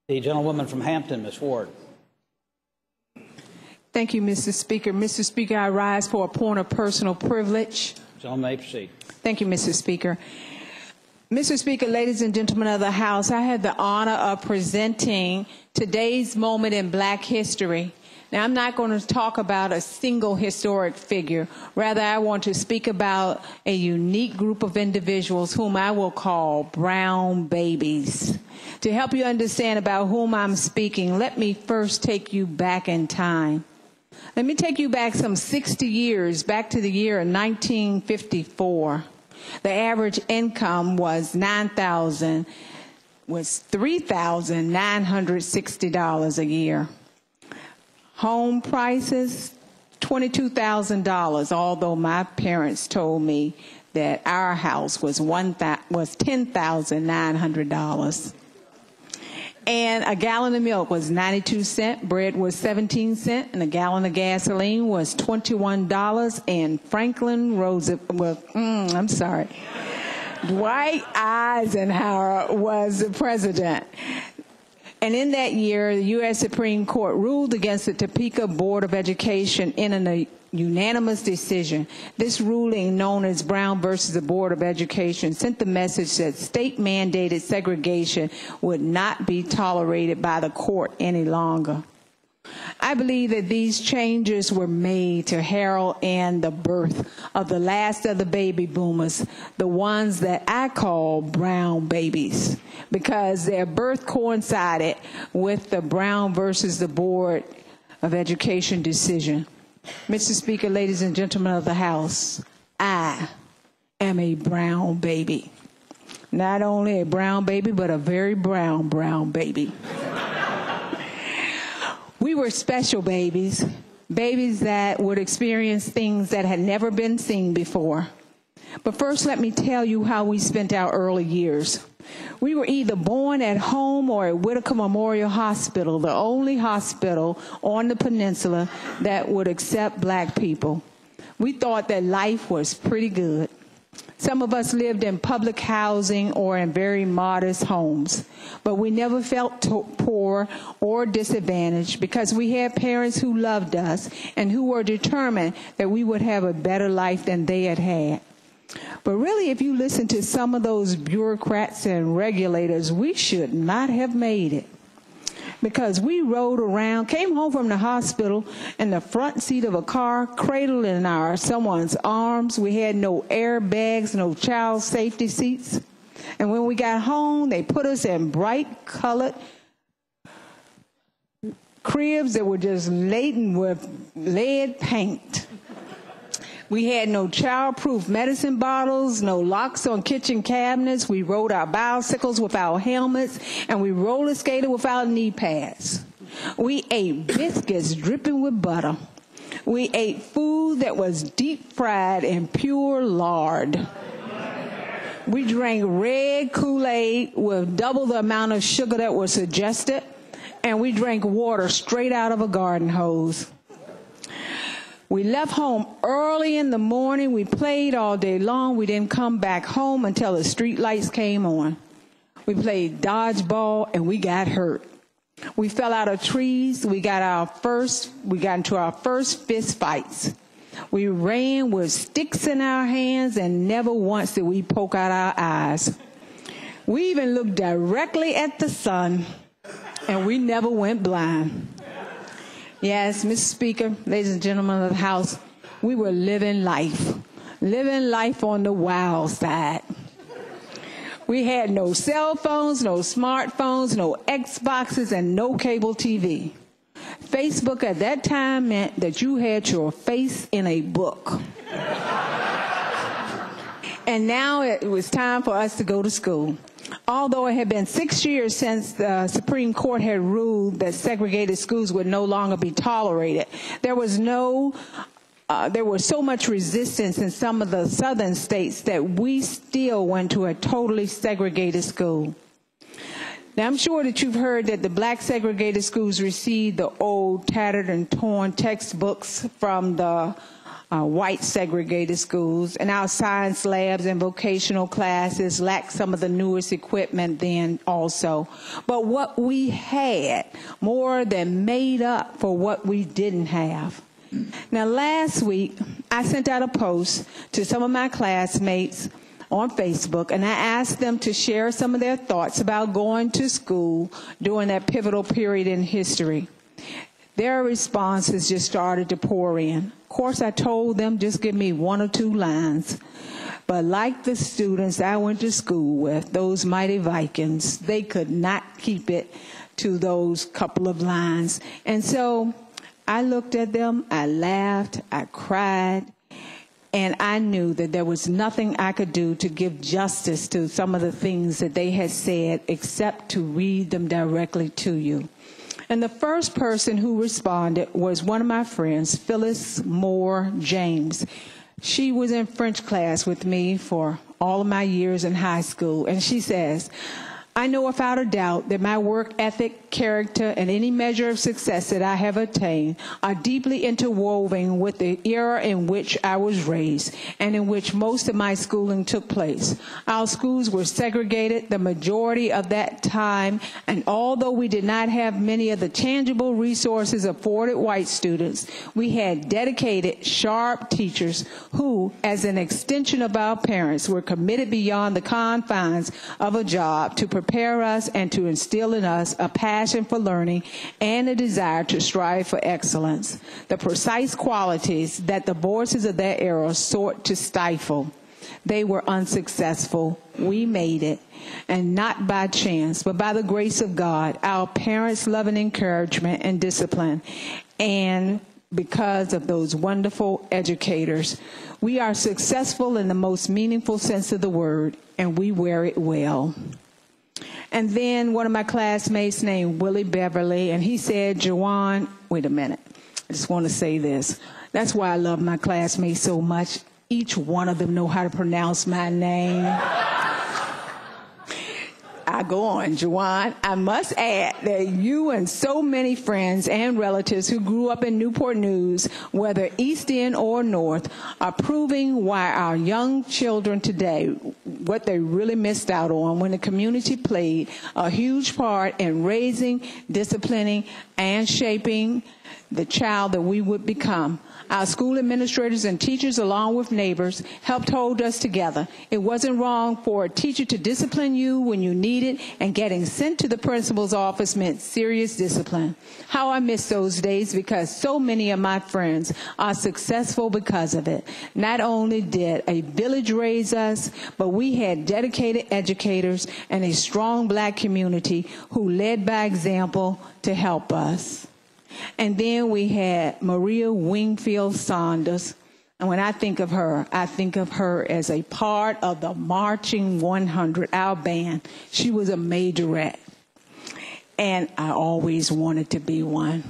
The gentlewoman from Hampton, Ms. Ward. Thank you, Mr. Speaker. Mr. Speaker, I rise for a point of personal privilege. Gentleman may proceed. Thank you, Mr. Speaker. Mr. Speaker, ladies and gentlemen of the House, I have the honor of presenting today's moment in Black history. Now, I'm not going to talk about a single historic figure. Rather, I want to speak about a unique group of individuals whom I will call brown babies. To help you understand about whom I'm speaking, let me first take you back in time. Let me take you back some 60 years, back to the year of 1954. The average income was $3,960 a year. Home prices, $22,000, although my parents told me that our house was $10,900. And a gallon of milk was 92 cents, bread was 17 cents, and a gallon of gasoline was $21. And Franklin Roosevelt, Dwight Eisenhower was the president. And in that year, the U.S. Supreme Court ruled against the Topeka Board of Education in a unanimous decision. This ruling, known as Brown versus the Board of Education, sent the message that state-mandated segregation would not be tolerated by the court any longer. I believe that these changes were made to herald in the birth of the last of the baby boomers, the ones that I call brown babies, because their birth coincided with the Brown versus the Board of Education decision. Mr. Speaker, ladies and gentlemen of the House, I am a brown baby. Not only a brown baby, but a very brown baby. We were special babies, babies that would experience things that had never been seen before. But first, let me tell you how we spent our early years. We were either born at home or at Whitaker Memorial Hospital, the only hospital on the peninsula that would accept black people. We thought that life was pretty good. Some of us lived in public housing or in very modest homes, but we never felt poor or disadvantaged because we had parents who loved us and who were determined that we would have a better life than they had had. But really, if you listen to some of those bureaucrats and regulators, we should not have made it. Because we rode around, came home from the hospital in the front seat of a car, cradled in someone's arms. We had no airbags, no child safety seats. And when we got home, they put us in bright-colored cribs that were just laden with lead paint. We had no child-proof medicine bottles, no locks on kitchen cabinets. We rode our bicycles without helmets, and we roller skated without knee pads. We ate biscuits dripping with butter. We ate food that was deep fried in pure lard. We drank red Kool-Aid with double the amount of sugar that was suggested, and we drank water straight out of a garden hose. We left home early in the morning. We played all day long. We didn't come back home until the street lights came on. We played dodgeball, and we got hurt. We fell out of trees. We got into our first fist fights. We ran with sticks in our hands, and never once did we poke out our eyes. We even looked directly at the sun, and we never went blind. Yes, Mr. Speaker, ladies and gentlemen of the House, we were living life on the wild side. We had no cell phones, no smartphones, no Xboxes, and no cable TV. Facebook at that time meant that you had your face in a book. And now it was time for us to go to school. Although it had been 6 years since the Supreme Court had ruled that segregated schools would no longer be tolerated, there was so much resistance in some of the southern states that we still went to a totally segregated school. Now, I'm sure that you've heard that the black segregated schools received the old, tattered, and torn textbooks from the white segregated schools, and our science labs and vocational classes lacked some of the newest equipment then also. But what we had more than made up for what we didn't have. Now, last week, I sent out a post to some of my classmates on Facebook, and I asked them to share some of their thoughts about going to school during that pivotal period in history. Their responses just started to pour in. Of course, I told them just give me 1 or 2 lines. But like the students I went to school with, those mighty Vikings, they could not keep it to those couple of lines. And so I looked at them, I laughed, I cried, and I knew that there was nothing I could do to give justice to some of the things that they had said except to read them directly to you. And the first person who responded was one of my friends, Phyllis Moore James. She was in French class with me for all of my years in high school, and she says, I know without a doubt that my work ethic, character, and any measure of success that I have attained are deeply interwoven with the era in which I was raised and in which most of my schooling took place. Our schools were segregated the majority of that time, and although we did not have many of the tangible resources afforded white students, we had dedicated, sharp teachers who, as an extension of our parents, were committed beyond the confines of a job to prepare us and to instill in us a passion for learning and a desire to strive for excellence, the precise qualities that the voices of that era sought to stifle. They were unsuccessful. We made it, and not by chance, but by the grace of God, our parents' loving encouragement and discipline, and because of those wonderful educators. We are successful in the most meaningful sense of the word, and we wear it well. And then one of my classmates named Willie Beverly, and he said, Jawan, wait a minute, I just want to say this. That's why I love my classmates so much. Each one of them know how to pronounce my name. I go on, Jawan. I must add that you and so many friends and relatives who grew up in Newport News, whether East End or North, are proving why our young children today, what they really missed out on when the community played a huge part in raising, disciplining, and shaping the child that we would become. Our school administrators and teachers, along with neighbors, helped hold us together. It wasn't wrong for a teacher to discipline you when you needed, and getting sent to the principal's office meant serious discipline. How I miss those days, because so many of my friends are successful because of it. Not only did a village raise us, but we had dedicated educators and a strong black community who led by example to help us. And then we had Maria Wingfield Saunders. And when I think of her as a part of the Marching 100, our band. She was a majorette. And I always wanted to be one.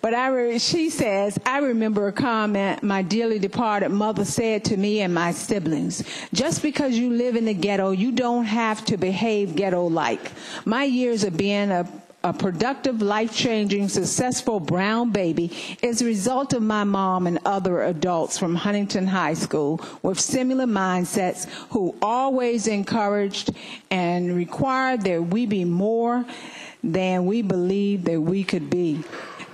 But she says, I remember a comment my dearly departed mother said to me and my siblings. Just because you live in the ghetto, you don't have to behave ghetto-like. My years of being a productive, life-changing, successful brown baby is a result of my mom and other adults from Huntington High School with similar mindsets who always encouraged and required that we be more than we believed that we could be.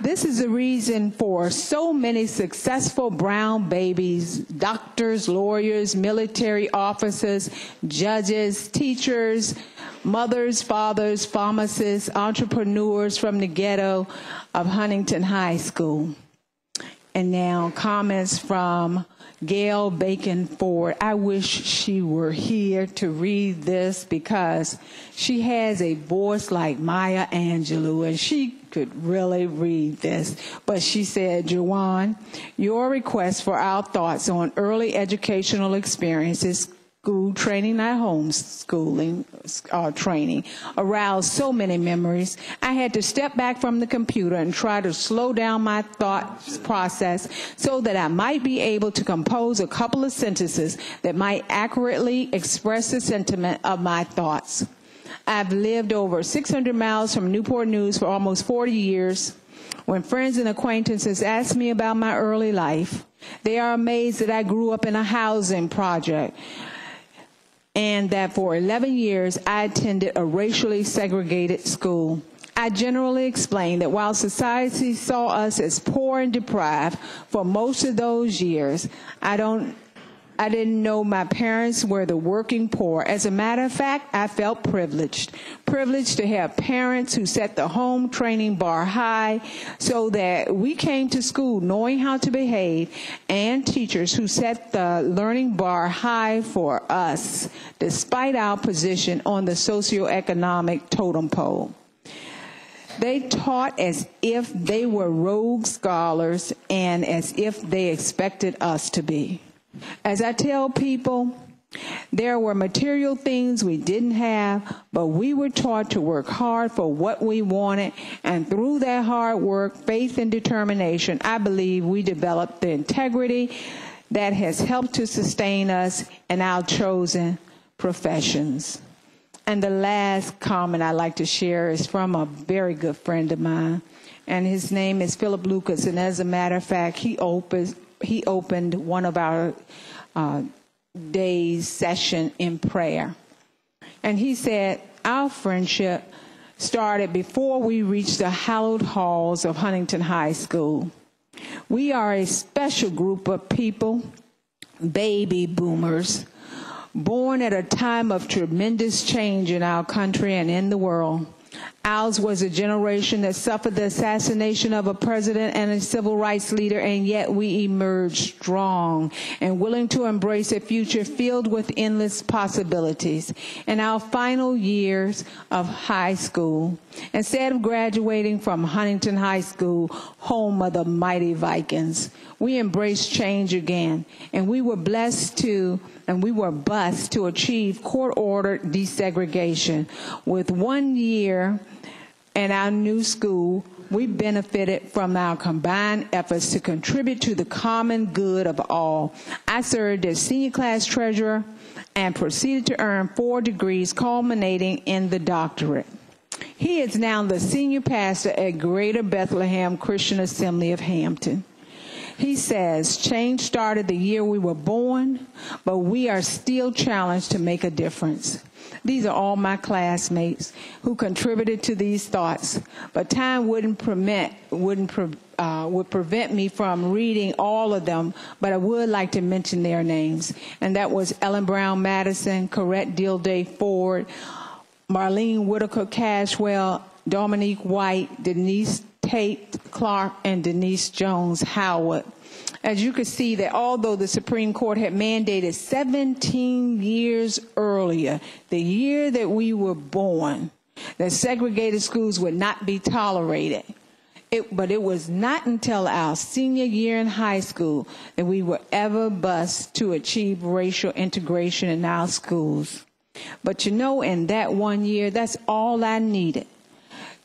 This is the reason for so many successful brown babies, doctors, lawyers, military officers, judges, teachers, mothers, fathers, pharmacists, entrepreneurs from the ghetto of Huntington High School. And now comments from Gail Bacon Ford. I wish she were here to read this because she has a voice like Maya Angelou, and she could really read this. But she said, Jawan, your request for our thoughts on early educational experiences, school training, not homeschooling training, aroused so many memories. I had to step back from the computer and try to slow down my thought process so that I might be able to compose a couple of sentences that might accurately express the sentiment of my thoughts. I've lived over 600 miles from Newport News for almost 40 years. When friends and acquaintances ask me about my early life, They are amazed that I grew up in a housing project and that for 11 years I attended a racially segregated school. I generally explained that while society saw us as poor and deprived for most of those years, I didn't know my parents were the working poor. As a matter of fact, I felt privileged to have parents who set the home training bar high so that we came to school knowing how to behave, and teachers who set the learning bar high for us despite our position on the socioeconomic totem pole. They taught as if they were rogue scholars and as if they expected us to be. As I tell people, there were material things we didn't have, but we were taught to work hard for what we wanted, and through that hard work, faith, and determination, I believe we developed the integrity that has helped to sustain us in our chosen professions. And the last comment I'd like to share is from a very good friend of mine, and his name is Philip Lucas, and as a matter of fact, he opened one of our day's session in prayer. And he said, our friendship started before we reached the hallowed halls of Huntington High School. We are a special group of people, baby boomers, born at a time of tremendous change in our country and in the world. Ours was a generation that suffered the assassination of a president and a civil rights leader, and yet we emerged strong and willing to embrace a future filled with endless possibilities. In our final years of high school, instead of graduating from Huntington High School, home of the mighty Vikings, we embraced change again, and we were bused to achieve court-ordered desegregation. With 1 year in our new school, we benefited from our combined efforts to contribute to the common good of all. I served as senior class treasurer and proceeded to earn 4 degrees, culminating in the doctorate. He is now the senior pastor at Greater Bethlehem Christian Assembly of Hampton. He says, change started the year we were born, but we are still challenged to make a difference. These are all my classmates who contributed to these thoughts, but time would prevent me from reading all of them, but I would like to mention their names. And that was Ellen Brown Madison, Corette Dilday Ford, Marlene Whitaker Cashwell, Dominique White, Denise Tate Clark, and Denise Jones Howard. As you can see that although the Supreme Court had mandated 17 years earlier, the year that we were born, that segregated schools would not be tolerated. But it was not until our senior year in high school that we were ever bused to achieve racial integration in our schools. But you know, in that 1 year, that's all I needed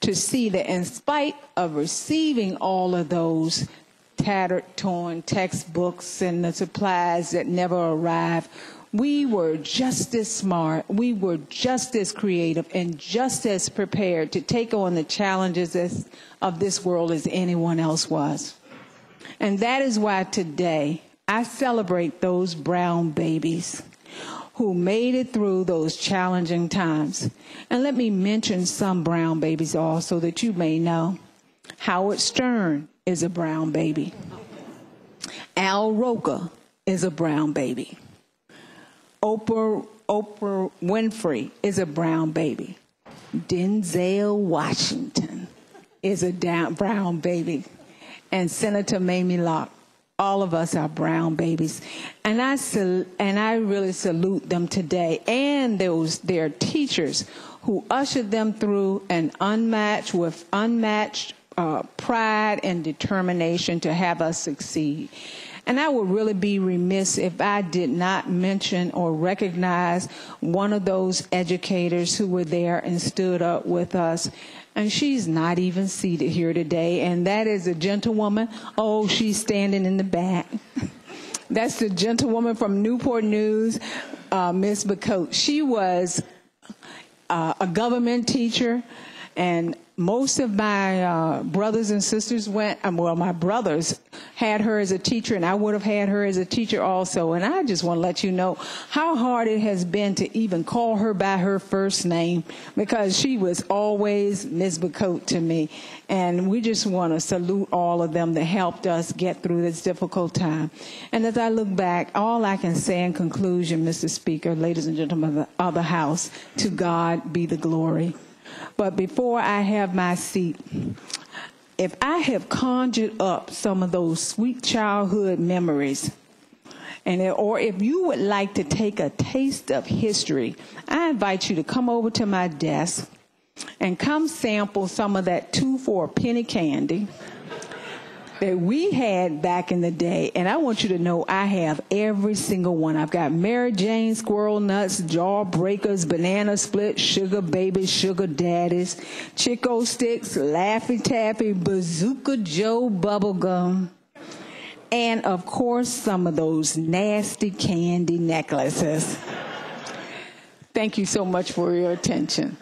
to see that in spite of receiving all of those tattered, torn textbooks and the supplies that never arrived, we were just as smart, we were just as creative, and just as prepared to take on the challenges of this world as anyone else was. And that is why today I celebrate those brown babies who made it through those challenging times. And let me mention some brown babies also that you may know. Howard Stern is a brown baby. Al Roker is a brown baby. Oprah Winfrey is a brown baby. Denzel Washington is a brown baby. And Senator Mamie Locke. All of us are brown babies. And I really salute them today and their teachers who ushered them through an unmatched pride and determination to have us succeed. And I would really be remiss if I did not mention or recognize one of those educators who were there and stood up with us. And she's not even seated here today. And that is a gentlewoman. Oh, she's standing in the back. That's the gentlewoman from Newport News, Miss Bacote. She was a government teacher And most of my brothers and sisters my brothers had her as a teacher, and I would have had her as a teacher also. And I just want to let you know how hard it has been to even call her by her first name, because she was always Ms. Bacote to me. And we just want to salute all of them that helped us get through this difficult time. And as I look back, all I can say in conclusion, Mr. Speaker, ladies and gentlemen of the House, to God be the glory. But before I have my seat, if I have conjured up some of those sweet childhood memories, or if you would like to take a taste of history, I invite you to come over to my desk and come sample some of that 2 for a penny candy that we had back in the day. And I want you to know I have every single one. I've got Mary Jane Squirrel Nuts, Jawbreakers, Banana Split, Sugar Babies, Sugar Daddies, Chico Sticks, Laffy Taffy, Bazooka Joe Bubblegum, and of course some of those nasty candy necklaces. Thank you so much for your attention.